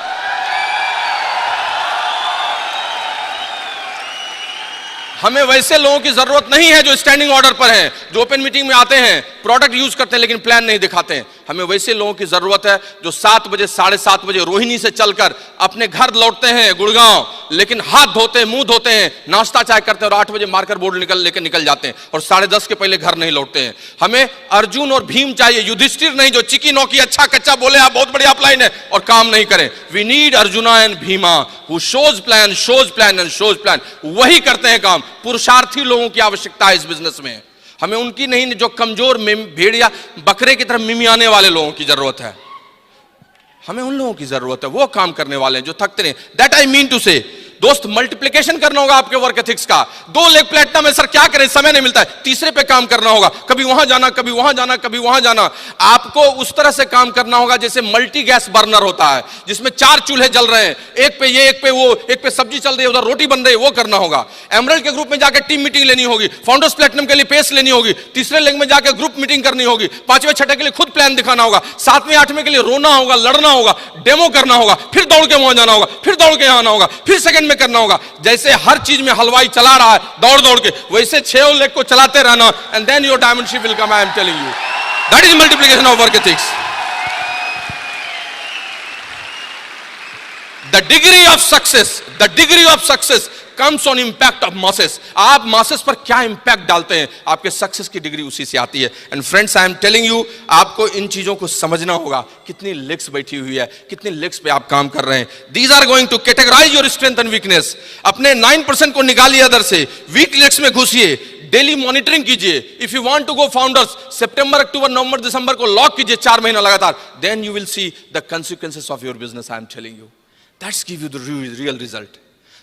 हमें वैसे लोगों की जरूरत नहीं है जो स्टैंडिंग ऑर्डर पर हैं, जो ओपन मीटिंग में आते हैं, प्रोडक्ट यूज करते हैं लेकिन प्लान नहीं दिखाते हैं। हमें वैसे लोगों की जरूरत है जो 7 बजे 7:30 बजे रोहिणी से चलकर अपने घर लौटते हैं गुड़गांव, लेकिन हाथ धोते हैं, मुंह धोते हैं, नाश्ता चाय करते हैं और 8 बजे मार्कर बोर्ड लेकर निकल जाते हैं और 10:30 के पहले घर नहीं लौटते हैं। हमें अर्जुन और भीम चाहिए, युधिष्ठिर नहीं जो चिकी नौकी अच्छा कच्चा बोले आप बहुत बढ़िया प्लान है और काम नहीं करें। We need Arjuna and Bhima who shows plan and shows plan, वही करते हैं काम। पुरुषार्थी लोगों की आवश्यकता है इस बिजनेस में, हमें उनकी नहीं जो कमजोर भेड़िया बकरे की तरह मिमियाने वाले लोगों की जरूरत है। हमें उन लोगों की जरूरत है, वो काम करने वाले हैं जो थकते नहीं। दैट आई मीन टू से दोस्त, मल्टीप्लिकेशन करना होगा आपके वर्क एथिक्स का। 2 लेग प्लेटिनम है सर, क्या करें, समय नहीं मिलता है। तीसरे पे काम करना होगा, कभी वहां जाना, कभी वहां जाना, कभी वहां जाना। आपको उस तरह से काम करना होगा जैसे मल्टी गैस बर्नर होता है, जिसमें 4 चूल्हे जल रहे हैं, एक पे ये, एक पे वो, एक पे सब्जी चल रही है, उधर रोटी बन रही है, वो करना होगा। एमरल्ड के ग्रुप में जाकर टीम मीटिंग लेनी होगी, फाउंडर्स प्लेटिनम के लिए पेस लेनी होगी, तीसरे लेग में जाकर ग्रुप मीटिंग करनी होगी, 5वें 6ठे के लिए खुद प्लान दिखाना होगा, 7वें 8वें के लिए रोना होगा, लड़ना होगा, डेमो करना होगा, फिर दौड़ के वहां जाना होगा, फिर दौड़ के यहां आना होगा, फिर सेकंड में करना होगा। जैसे हर चीज में हलवाई चला रहा है दौड़ दौड़ के, वैसे 6 लेग को चलाते रहना, and then your diamond ship will come, I am telling you. That is multiplication of work ethics. The degree of success comes on impact of masses. आप मासेस पर क्या इंपैक्ट डालते हैं, आपके सक्सेस की डिग्री उसी से आती है। And friends, I am telling you, आपको इन चीजों को समझना होगा। कितनी लेग्स बैठी हुई है, कितनी लेग्स पे आप काम कर रहे हैं। These are going to categorise your strength and weakness. अपने 9% को निकालिए अदर से, वीक लेग्स में घुसिए, डेली मॉनिटरिंग कीजिए। If you want to go founders, सितंबर, अक्टूबर, नवंबर, दिसंबर को लॉक कीजिए 4 महीना लगातार, then you will see the consequences of your business. I am telling you, that's give you the real result.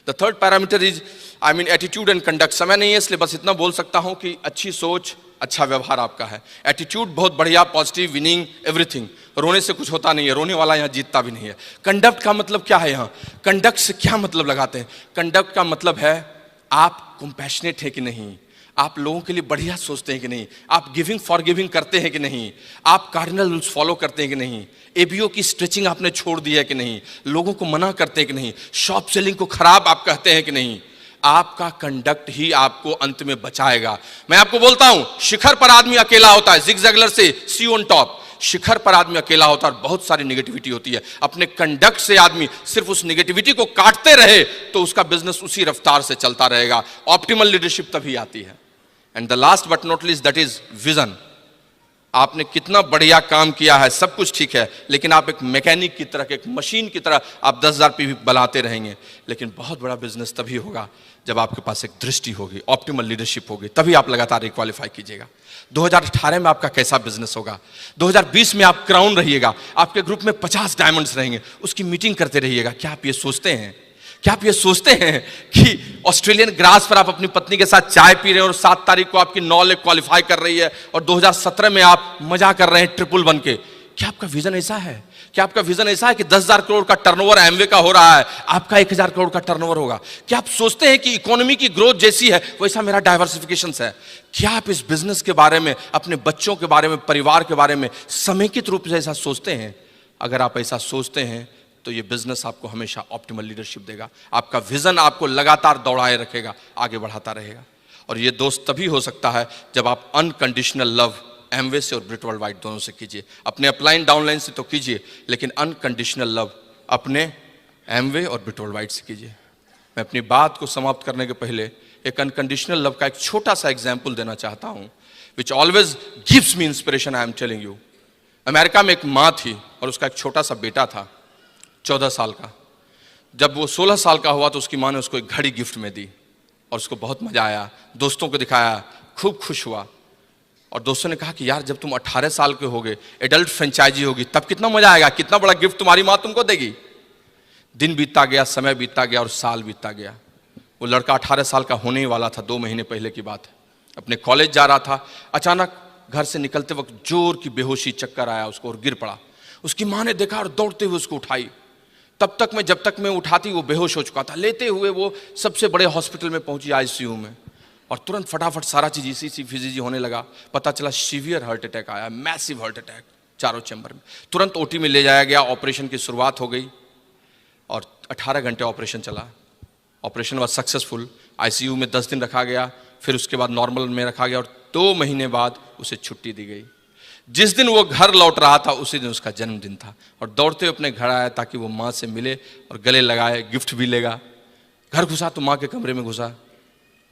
The third parameter is attitude and conduct. समय नहीं है इसलिए बस इतना बोल सकता हूं कि अच्छी सोच, अच्छा व्यवहार आपका है। एटीट्यूड बहुत बढ़िया, पॉजिटिव, विनिंग, एवरीथिंग। रोने से कुछ होता नहीं है, रोने वाला यहाँ जीतता भी नहीं है। कंडक्ट का मतलब क्या है, यहाँ कंडक्ट से क्या मतलब लगाते हैं? कंडक्ट का मतलब है आप कंपैशनेट है कि नहीं, आप लोगों के लिए बढ़िया सोचते हैं कि नहीं, आप गिविंग फॉर गिविंग करते हैं कि नहीं, आप कार्डिनल रूल्स फॉलो करते हैं कि नहीं, एबीओ की स्ट्रेचिंग आपने छोड़ दी है कि नहीं, लोगों को मना करते हैं कि नहीं, शॉप सेलिंग को खराब आप कहते हैं कि नहीं। आपका कंडक्ट ही आपको अंत में बचाएगा। मैं आपको बोलता हूं, शिखर पर आदमी अकेला होता है, जिग जैगलर से सी ऑन टॉप। शिखर पर आदमी अकेला होता है और बहुत सारी नेगेटिविटी होती है। अपने कंडक्ट से आदमी सिर्फ उस नेगेटिविटी को काटते रहे तो उसका बिजनेस उसी रफ्तार से चलता रहेगा। ऑप्टिमल लीडरशिप तभी आती है। And the last but not least, that is vision. आपने कितना बढ़िया काम किया है, सब कुछ ठीक है, लेकिन आप एक मैकेनिक की तरह, एक मशीन की तरह आप 10,000 पीवी बनाते रहेंगे, लेकिन बहुत बड़ा बिजनेस तभी होगा जब आपके पास एक दृष्टि होगी, ऑप्टिमल लीडरशिप होगी, तभी आप लगातार रिक्वालिफाई कीजिएगा। 2018 में आपका कैसा बिजनेस होगा, 2020 में आप क्राउन रहिएगा, आपके ग्रुप में 50 डायमंड्स रहेंगे, उसकी मीटिंग करते रहिएगा। क्या आप ये सोचते हैं, क्या आप ये सोचते हैं कि ऑस्ट्रेलियन ग्रास पर आप अपनी पत्नी के साथ चाय पी रहे हैं और 7 तारीख को आपकी 9 लेग क्वालिफाई कर रही है और 2017 में आप मजा कर रहे हैं ट्रिपल बन के? क्या आपका विजन ऐसा है? क्या आपका विजन ऐसा है कि 10,000 करोड़ का टर्नओवर एमवे का हो रहा है, आपका 1,000 करोड़ का टर्नओवर होगा? क्या आप सोचते हैं कि इकोनॉमी की ग्रोथ जैसी है वैसा मेरा डाइवर्सिफिकेशन है? क्या आप इस बिजनेस के बारे में, अपने बच्चों के बारे में, परिवार के बारे में समेकित रूप से ऐसा सोचते हैं? अगर आप ऐसा सोचते हैं तो ये बिजनेस आपको हमेशा ऑप्टिमल लीडरशिप देगा। आपका विजन आपको लगातार दौड़ाए रखेगा, आगे बढ़ाता रहेगा। और ये दोस्त तभी हो सकता है जब आप अनकंडीशनल लव एमवे से और ब्रिट वर्ल्ड वाइड दोनों से कीजिए। अपने अपलाइन डाउनलाइन से तो कीजिए, लेकिन अनकंडीशनल लव अपने एमवे और ब्रिट वर्ल्ड वाइड से कीजिए। मैं अपनी बात को समाप्त करने के पहले एक अनकंडीशनल लव का एक छोटा सा एग्जाम्पल देना चाहता हूँ, which always gives me inspiration. I am telling you, America में एक माँ थी और उसका एक छोटा सा बेटा था 14 साल का। जब वो 16 साल का हुआ तो उसकी माँ ने उसको एक घड़ी गिफ्ट में दी। और उसको बहुत मजा आया, दोस्तों को दिखाया, खूब खुश हुआ। और दोस्तों ने कहा कि यार जब तुम 18 साल के होगे, एडल्ट फ्रेंचाइजी होगी, तब कितना मजा आएगा, कितना बड़ा गिफ्ट तुम्हारी माँ तुमको देगी। दिन बीतता गया, समय बीतता गया और साल बीतता गया। वो लड़का 18 साल का होने ही वाला था, 2 महीने पहले की बात है। अपने कॉलेज जा रहा था, अचानक घर से निकलते वक्त जोर की बेहोशी, चक्कर आया उसको और गिर पड़ा। उसकी माँ ने देखा और दौड़ते हुए उसको उठाई। जब तक मैं उठाती वो बेहोश हो चुका था। लेते हुए वो सबसे बड़े हॉस्पिटल में पहुंची, आईसीयू में, और तुरंत फटाफट सारा चीज इसी फिजिजी होने लगा। पता चला सीवियर हार्ट अटैक आया, मैसिव हार्ट अटैक, चारों चैम्बर में। तुरंत ओटी में ले जाया गया, ऑपरेशन की शुरुआत हो गई और 18 घंटे ऑपरेशन चला। Operation was successful. आईसीयू में 10 दिन रखा गया, फिर उसके बाद नॉर्मल में रखा गया और 2 महीने बाद उसे छुट्टी दी गई। जिस दिन वो घर लौट रहा था उसी दिन उसका जन्मदिन था और दौड़ते हुए अपने घर आया ताकि वो माँ से मिले और गले लगाए, गिफ्ट भी लेगा। घर घुसा तो माँ के कमरे में घुसा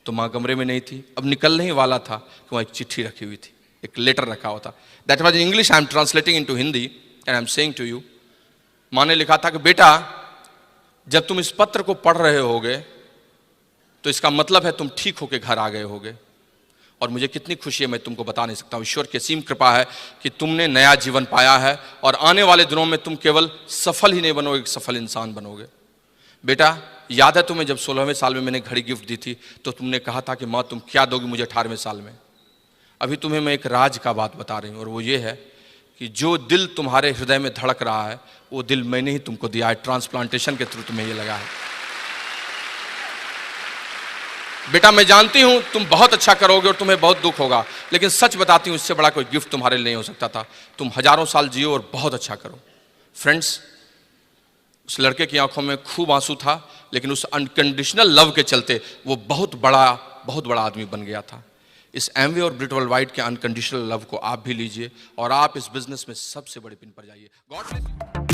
तो माँ कमरे में नहीं थी। अब निकलने ही वाला था कि वहाँ एक चिट्ठी रखी हुई थी, एक लेटर रखा हुआ था। That was in English, I am translating into Hindi and I am saying to you. माँ ने लिखा था कि बेटा, जब तुम इस पत्र को पढ़ रहे होगे तो इसका मतलब है तुम ठीक होके घर आ गए होगे। और मुझे कितनी खुशी है मैं तुमको बता नहीं सकता हूँ। ईश्वर की असीम कृपा है कि तुमने नया जीवन पाया है और आने वाले दिनों में तुम केवल सफल ही नहीं बनोगे, सफल इंसान बनोगे। बेटा, याद है तुम्हें जब 16वें साल में मैंने घड़ी गिफ्ट दी थी तो तुमने कहा था कि माँ तुम क्या दोगी मुझे 18वें साल में। अभी तुम्हें मैं एक राज का बात बता रही हूँ और वो ये है कि जो दिल तुम्हारे हृदय में धड़क रहा है वो दिल मैंने ही तुमको दिया है, ट्रांसप्लांटेशन के थ्रू तुम्हें ये लगा है। बेटा, मैं जानती हूं तुम बहुत अच्छा करोगे और तुम्हें बहुत दुख होगा, लेकिन सच बताती हूं इससे बड़ा कोई गिफ्ट तुम्हारे लिए नहीं हो सकता था। तुम हजारों साल जियो और बहुत अच्छा करो। फ्रेंड्स, उस लड़के की आंखों में खूब आंसू था, लेकिन उस अनकंडीशनल लव के चलते वो बहुत बड़ा आदमी बन गया था। इस एमवे और ब्रिट वर्ल्ड वाइड के अनकंडीशनल लव को आप भी लीजिए और आप इस बिजनेस में सबसे बड़े पिन पर जाइए। God bless you.